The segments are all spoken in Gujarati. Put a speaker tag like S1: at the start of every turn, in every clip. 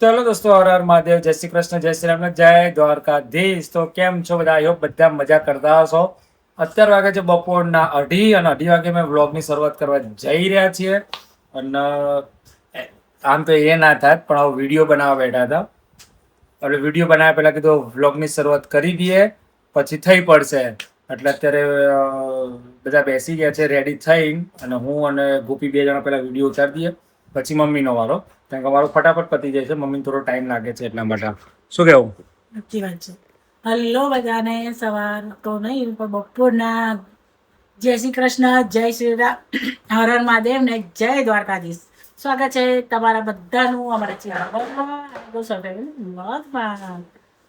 S1: ચલો દોસ્તો, હર હર મહાદેવ, જય શ્રી કૃષ્ણ, જય શ્રી રામ, જય દ્વારકાધીશ. તો કેમ છો બધા? આઈ હોપ બધા મજા કરતા હશો. અત્યારે વાગે છે બપોરના 2:30 અને 2:30 વાગે મેં વ્લોગની શરૂઆત કરવા જઈ રહ્યા છીએ. અને આમ તો એ ના થાય, પણ હવે વિડીયો બનાવવા બેઠા હતા. એટલે વિડીયો બનાવ્યા પહેલા કીધું વ્લોગની શરૂઆત કરી દઈએ, પછી થઈ પડશે. એટલે અત્યારે બધા બેસી ગયા છે રેડી થઈ, અને હું અને ગોપી 2 જણા પહેલા વિડીયો ઉતારી દઈએ, પછી મમ્મીનો વારો. કારણ કે મારો ફટાફટ પતી જાય છે, મમ્મીને થોડો ટાઈમ લાગે છે એટલા માટે. શું કેવું?
S2: સાચી વાત છે. હલો બધાને, સવાર તો નહીં પણ બપોરના જય શ્રી કૃષ્ણ, જય શ્રી રામ, હર હર મહાદેવ ને જય દ્વારકાધીશ. સ્વાગત છે તમારા બધાનું અમારા ચેનલમાં.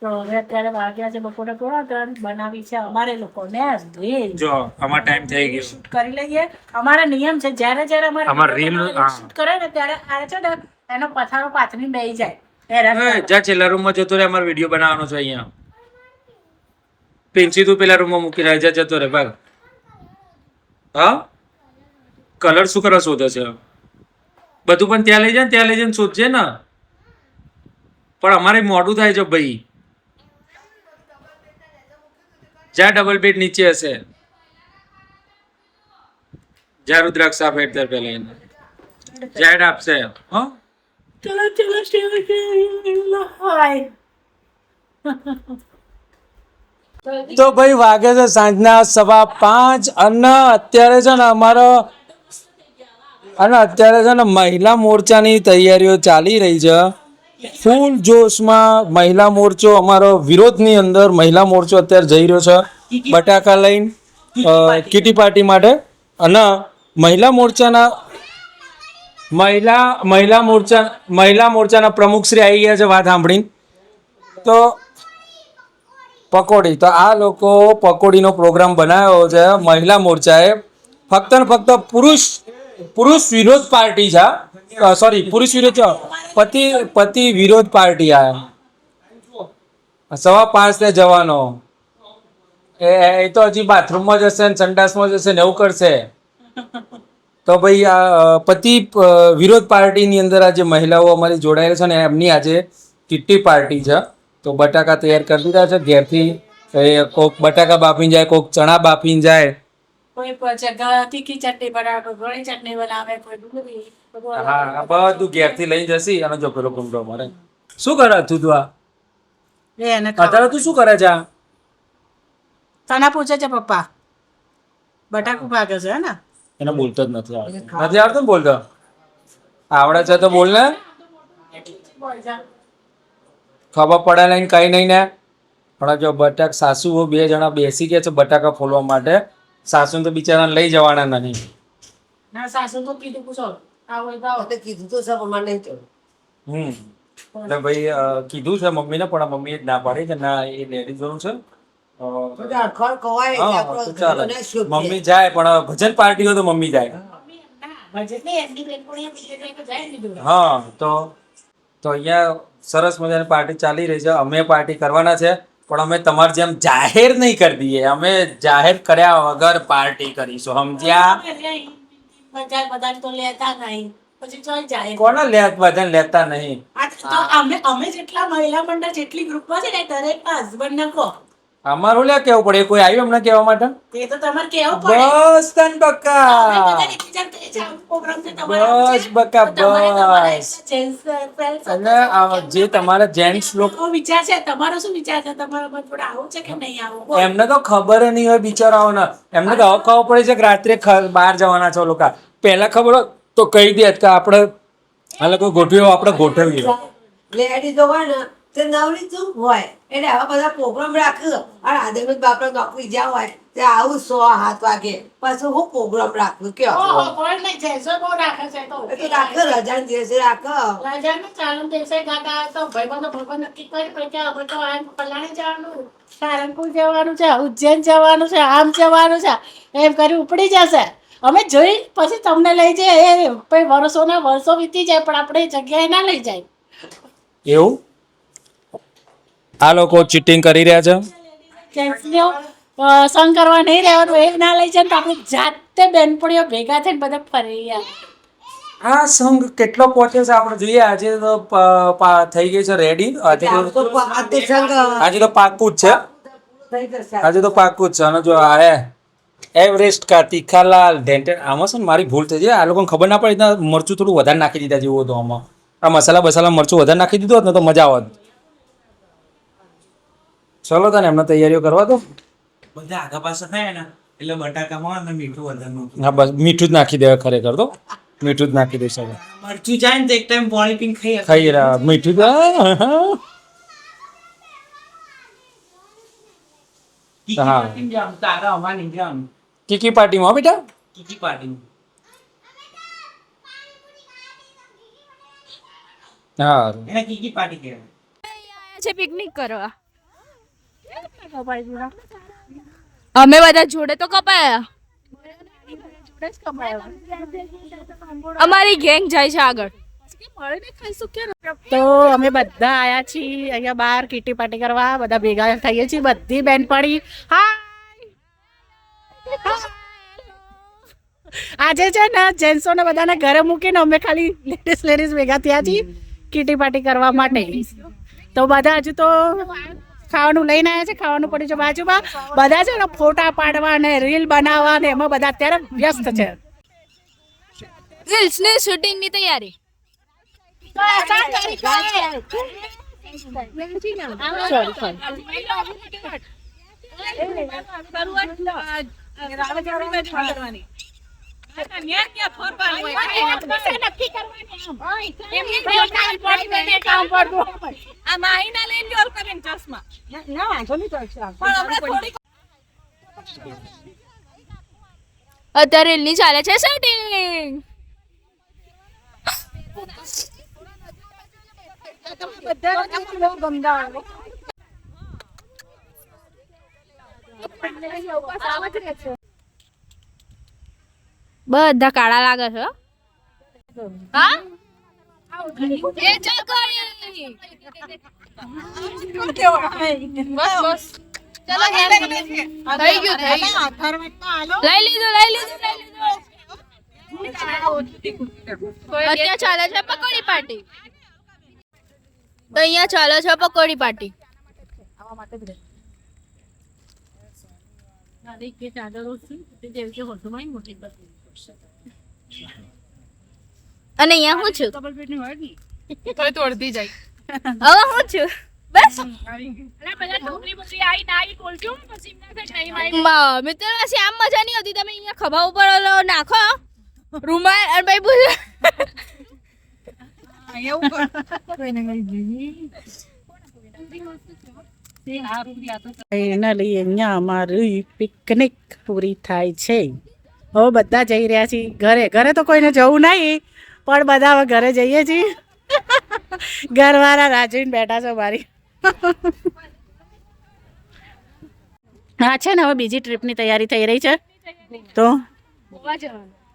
S2: તો હવે અત્યારે વાગ્યા છે બપોરના 3:30. બનાવી છે અમારે લોકોને રીલ.
S1: જો અમાર ટાઈમ થઈ ગયો.
S2: શૂટ કરી લઈએ. અમારા નિયમ છે જ્યારે જ્યારે
S1: અમાર રીલ
S2: શૂટ કરે ને ત્યારે આ છે ને એનો પથારો પાથરી બેસી જાય.
S1: જા છેલ્લા રૂમમાં જતો રે, અમારો વિડીયો બનાવવાનો છે અહીંયા. પિંચી તું પેલા રૂમમાં મૂકી રહે, જા જતો રે ભાગ. હા, કલર શું કરવા શોધે છે? બધું પણ ત્યાં લઈ જાય ને, ત્યાં લઈ જઈને શોધજે ને. પણ અમારે મોડું થાય છે ભાઈ. જા, ડબલ બેડ નીચે હશે. જા રુદ્રાક્ષ આપ હેડ પેલા એને જેડ આપશે. હા,
S2: ચલો ચલો હાય.
S1: તો ભાઈ વાગે છે સાંજના 5:15 અને અત્યારે છે ને અત્યારે છે ને મહિલા મોરચાની તૈયારીઓ ચાલી રહી છે ફૂલ જોશમાં. મહિલા મોરચો અમારો વિરોધની અંદર મહિલા મોરચો અત્યારે જઈ રહ્યો છે બટાકા લઈને કીટી પાર્ટી માટે. અને મહિલા મોરચાના પ્રમુખ શ્રી આવી ગયા છે વાત સાંભળીને. તો પકોડી, તો આ લોકો પકોડીનો પ્રોગ્રામ બનાવ્યો છે મહિલા મોરચાએ. ફક્ત ને ફક્ત પુરુષ વિરોધ પાર્ટી છે. સોરી, પુરુષ વિરોધ પતિ વિરોધ પાર્ટી આ 5:15 ને જવાનો. એ તો હજી બાથરૂમમાં જશે ને સંડાસમાં જશે ને એવું કરશે. તો ભાઈ આ પતિ વિરોધ પાર્ટીની અંદર આજે મહિલાઓ અમારી જોડાયેલી છે ને એમની આજે કિટ્ટી પાર્ટી છે. તો બટાકા તૈયાર કરી દીધા છે ઘેરથી. કોક બટાકા બાફીને જાય, કોક ચણા બાફીને જાય.
S2: કોઈ તીખી ચટણી બનાવે, કોઈ ગળી ચટણી બનાવે, કોઈ ડુંગળી.
S1: હા, બધું ઘેરથી લઈ જશી. અને જો પેલો ગુંડો મારે શું કરે તું? તું અત્યારે તું શું કરે છે?
S2: તને પૂછે છે પપ્પા બટાકું ભાગે છે ને?
S1: એને બોલતો જ નથી આવડતું. નથી આવડતું ને બોલતો? આવડે છે તો બોલ ને. ખબર પડે નહીં કઈ નહીં ને. પણ જો સાસુ 2 જણા બેસી ગયા છે બટાકા ફોલવા માટે. સાસુ તો બિચારાને લઈ જવાના નહીં.
S2: ના, સાસુ તો કીધું પૂછો કીધું તો સર અમારે નહીં ચડ્યું.
S1: એટલે ભાઈ કીધું છે મમ્મીને, પણ મમ્મીએ જ ના પાડી કે ના, એ લેડીઝોનું છે. મમ્મી જાય પણ ભજન પાર્ટી હોય તો મમ્મી જાય. હા, તો અહીંયા સરસ મજાની પાર્ટી ચાલી રહી છે. અમે પાર્ટી કરવાના છે, પણ અમે તમારી જેમ જાહેર નહીં કરી દઈએ. અમે જાહેર કર્યા વગર પાર્ટી કરીશું, સમજ્યા? કોના બધાને લેતા નહીં?
S2: અમે જેટલા મહિલા મંડળ જેટલી ગ્રુપમાં છે ને દરેક હસબન્ડ ને કહો.
S1: અમારું લ્યા કેવું પડે? કોઈ આવ્યું અમને કહેવા માટે?
S2: એ તો તમારે કેવું પડે.
S1: બસ તન બકા, બસ બકા, બસ. અને જે તમારા જેન્ટ્સ લોકો
S2: વિચાર છે, તમારો શું વિચાર છે? તમારા થોડા આવું છે કે નહીં આવું?
S1: એમને તો ખબર નહીં હોય બિચારાઓને. એમને તો ખબર પડે છે કે રાત્રે બહાર જવાના છો લોકો. પહેલા ખબર હોત તો કહી દે કે આપણે આ લોકો ગોઠવ્યો, આપણે ગોઠવીએ.
S3: લેડીઝો હોય ને તે નવરી શું હોય એટલે આવા બધા પ્રોગ્રામ રાખ્યો. અને આદમી બાપડા નોકરી જ્યાં હોય ત્યાં આવું 6-7 વાગે પાછું હું પ્રોગ્રામ રાખ્યું કયો? રાખો રજાના દિવસે રાખો.
S2: સારંગપુર જવાનું છે, ઉજ્જૈન જવાનું છે, આમ જવાનું છે, એમ કરી ઉપડી જશે. અમે જોઈ પછી તમને લઈ જઈએ. વર્ષોના વર્ષો વીતી જાય પણ આપણે જગ્યાએ ના લઈ જાય.
S1: એવું આ લોકો ચીટિંગ કરી રહ્યા છે.
S2: સંગ કરવા નહીં રહેવાનું, એ ના લઈ જાય તો આપણે જાતે બેનપણીઓ ભેગા થઈને બધા ફરી
S1: આ સંઘ કેટલો પહોંચ્યો છે આપણે જોઈએ. આજે તો થઈ ગઈ છે રેડી. આજે તો પાકું જ છે. આજે તો પાકું જ છે. અને જો આ એવરેસ્ટ કા તીખાલાલ ઢેંટેન આમાં છે ને મારી ભૂલ થઈ જાય. આ લોકોને ખબર ના પડે એટલે મરચું થોડું વધારે નાખી દીધા જેવું હતું આમાં. આ મસાલા મરચું વધારે નાખી દીધું હોત ને તો મજા આવત. ચલો તને એમને તૈયારીઓ કરવા દો.
S4: બધા આગા પાછા થાય ને એટલે બટાકામાં અને મીઠું વધારે નાખું.
S1: હા બસ મીઠું જ નાખી દેવા ખરેખર તો. મીઠું જ નાખી દઈશ હવે.
S4: મરચું જાય ને તો એક ટાઈમ પાણી પીને
S1: ખાઈ રહ્યા મીઠું તો હા.
S4: તારા અમારી જામ
S1: કીકી પાર્ટીમાં બેટા.
S4: કીકી પાર્ટી
S1: હા
S4: એને કીકી પાર્ટી કહેવાય.
S5: છે પિકનિક કરવા. અમે બધા જોડે તો કપાયા. અમારી ગેંગ જાય છે આગળ.
S2: તો અમે બધા આયા છીએ અહીંયા બહાર કીટી પાર્ટી કરવા. બધા ભેગા થઈએ છીએ બધી બેનપણી. આજે છે ને જેન્ટ્સો ને બધાને ઘરે મૂકીને અમે ખાલી લેડીઝ ભેગા થયા છીએ કીટી પાર્ટી કરવા માટે. તો બધા હજુ તો ખાવાનું લઈને આવ્યા છે. ખાવાનું પડ્યું છે બાજુમાં. બધા છે ને ફોટા પાડવા ને રીલ બનાવવા ને એમાં બધા અત્યારે વ્યસ્ત છે.
S5: રીલ્સ ની શૂટિંગ ની તૈયારી. અત્યારે રીલ ની ચાલે છે શૂટિંગ. બધા કાળા લાગે છે. હા એ ચકોરી. બસ બસ ચલો થઈ ગયું. લઈ લીધું. અત્યારે ચાલે છે પકોડી પાર્ટી. તો અહીંયા ચાલે છે પકોડી પાર્ટી. અને અહીંયા હું છું તોડતી જાય. હવે હું છું બસ મિત્રો. આમ મજા નહીં હોતી. તમે અહીંયા ખભા ઉપર નાખો રૂમાલ અને ભાઈ પૂછો
S2: ફાઇનલી અહીંયા અમારી પિકનિક પૂરી થાય છે. હવે બધા જઈ રહ્યા છીએ ઘરે. ઘરે તો કોઈને જવું નહીં પણ બધા હવે ઘરે જઈએ છીએ. ઘરવાળા રાજવીને બેઠા છે મારી. હા છે ને હવે બીજી ટ્રીપની તૈયારી થઈ રહી છે. તો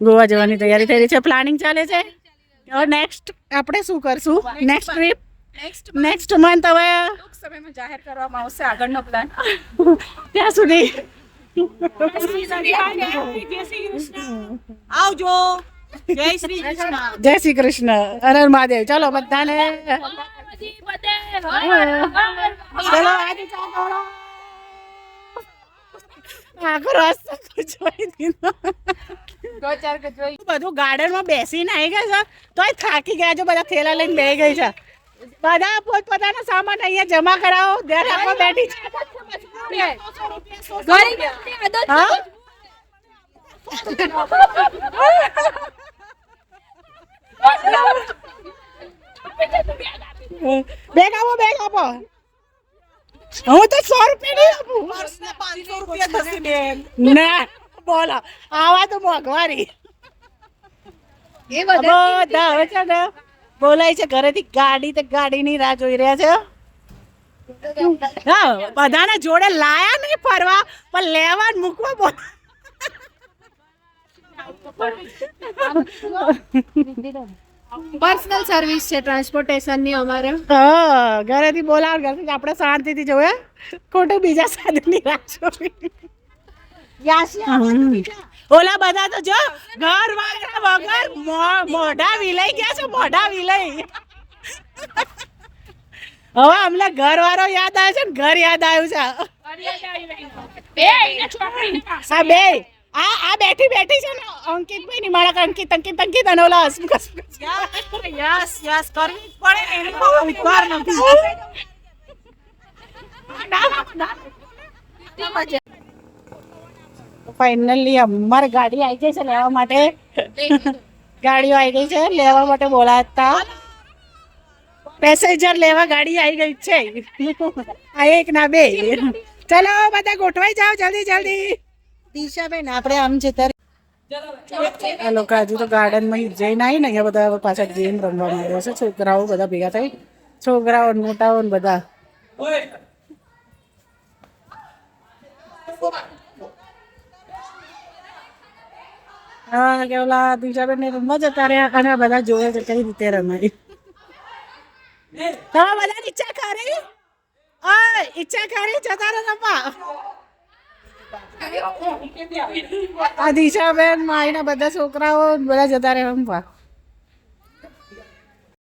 S2: ગોવા જવાની તૈયારી થઈ રહી છે. પ્લાનિંગ ચાલે છે. હવે નેક્સ્ટ આપણે શું કરશું? નેક્સ્ટ ટ્રીપ નેક્સ્ટ મંથ હવે સમયમાં જાહેર કરવામાં આવશે આગળનો પ્લાન. ત્યાં સુધી આવજો. જય શ્રી કૃષ્ણ. જય શ્રી કૃષ્ણ. હર હર મહાદેવ. ચલો બધાને ચલો આજે આખો રસ્તો જોઈ દીધો. બધું ગાર્ડનમાં બેસીને આવી ગયા છે તોય થાકી ગયા છો. બધા થેલા લઈને બેસી ગઈ છે. બધા પોતપોતાનો સામાન અહીંયા જમા કરાવો. ધ્યાન રાખવા બેઠી છે. બેગ આપો. હું તો 100 રૂપિયા નહીં આપું. ના બોલો આવા તો મોંઘવારી. બધા હવે છે ને બોલાય છે ઘરેથી ગાડીની રાહ જોઈ રહ્યા છે. હા બધાને જોડે લાયા નહીં ફરવા પણ લેવા મૂકવા બોલ.
S5: પર્સનલ સર્વિસ છે ટ્રાન્સપોર્ટેશન ની અમારે.
S2: હા ઘરેથી બોલાવ. ઘરેથી આપણે શાંતિથી જોઈએ ખોટું બીજા સાધનની રાહ જોઈ. ઓલા બધા તો જો ઘર વાળા વગર મોઢા વિલાઈ ગયા છે, મોઢા વિલાઈ. હવે અમને ઘર વાળો યાદ આવે છે ને ઘર યાદ આવ્યું છે. હા બે આ બેઠી બેઠી છે ને અંકિતભાઈ ની માળા અંકિત અને ઓલા હસમુખ. યસ કરવી પડે એની બહુ વિચાર નથી. ફાઇનલી અમારે ગાડી આવી ગઈ છે લેવા માટે. ગાડીઓ આવી ગઈ છે લેવા માટે બોલાતા. પેસેન્જર લેવા ગાડી આવી ગઈ છે. આ એક ના બે. ચલો બધા ગોઠવાઈ જાઓ જલ્દી જલ્દી. દિશાબેન આપણે આમ જતા આ લોકો હજુ તો ગાર્ડનમાં જઈને આવી ને અહીંયા બધા પાછા ગેમ રમવા માંડ્યા છે. છોકરાઓ બધા ભેગા થઈ, છોકરાઓ મોટાઓ ને બધા. હા કે ઓલા દિશાબેન ને રમવા જતા રહ્યા અને આ બધા જોવે છે કઈ રીતે રમાય. તમે બધા ઈચ્છા કરી ઈચ્છા કરી જતા રમવા. આ દિશાબેન માઈના બધા છોકરાઓ બધા જતા રહે રમવા.